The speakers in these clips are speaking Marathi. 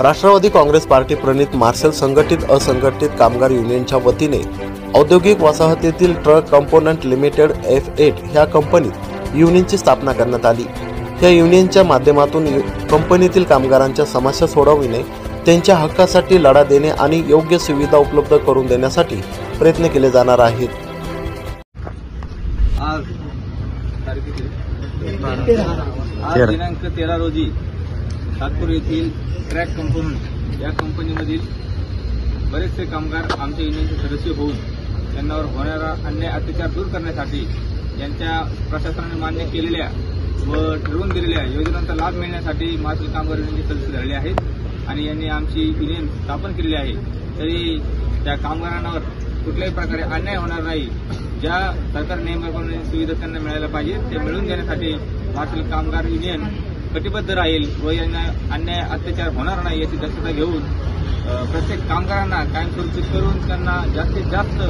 राष्ट्रवादी काँग्रेस पार्टी प्रणित मार्शल संघटित असंघटित कामगार युनियनच्या वतीने औद्योगिक वसाहतीतील ट्रक कंपोनंट लिमिटेड F8 ह्या कंपनीत युनियनची स्थापना करण्यात आली। या युनियनच्या माध्यमातून कंपनीतील कामगारांच्या समस्या सोडविणे, त्यांच्या हक्कासाठी लढा देणे आणि योग्य सुविधा उपलब्ध करून देण्यासाठी प्रयत्न केले जाणार आहेत। आज दिनांक 13 रोजी नागपूर येथील ट्रॅक कंपोनंट या कंपनीमधील बरेचसे कामगार आमच्या युनियनचे सदस्य होऊन त्यांच्यावर होणारा अन्याय अत्याचार दूर करण्यासाठी यांच्या प्रशासनाने मान्य केलेल्या व ठरवून दिलेल्या योजनांचा लाभ मिळण्यासाठी मार्शल कामगार युनियनचे सदस्य झालेले आहेत आणि यांनी आमची युनियन स्थापन केलेली आहे। तरी त्या कामगारांवर कुठल्याही प्रकारे अन्याय होणार नाही, ज्या सरकार नियमाप्रमाणे सुविधा त्यांना मिळायला पाहिजे ते मिळवून देण्यासाठी मार्शल कामगार युनियन कटिबद्ध राहील व यांना अन्याय अत्याचार होणार नाही याची दक्षता घेऊन प्रत्येक कामगारांना कायमस्वरूपी करून त्यांना जास्तीत जास्त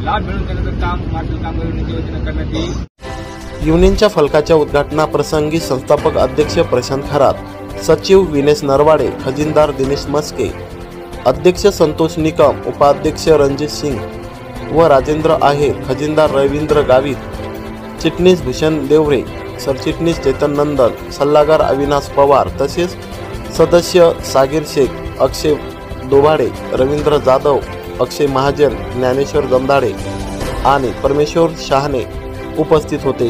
लाभ मिळवून देण्याचं काम मार्शल कामगार युनियनच्या वतीने करण्यात येईल। युनियनच्या फलकाच्या उद्घाटनाप्रसंगी संस्थापक अध्यक्ष प्रशांत खरात, सचिव विनेश नरवाडे, खजिनदार दिनेश मस्के, अध्यक्ष संतोष निकम, उपाध्यक्ष रणजित सिंग व राजेंद्र आहेर, खजिनदार रवींद्र गावित, चिटणीस भूषण देवरे, सरचिटणीस चेतन नंदन, सल्लागार अविनाश पवार तसेच सदस्य सागीर शेख, अक्षय दोभाडे, रवींद्र जाधव, अक्षय महाजन, ज्ञानेश्वर जमदाडे आणि परमेश्वर शहाणे उपस्थित होते।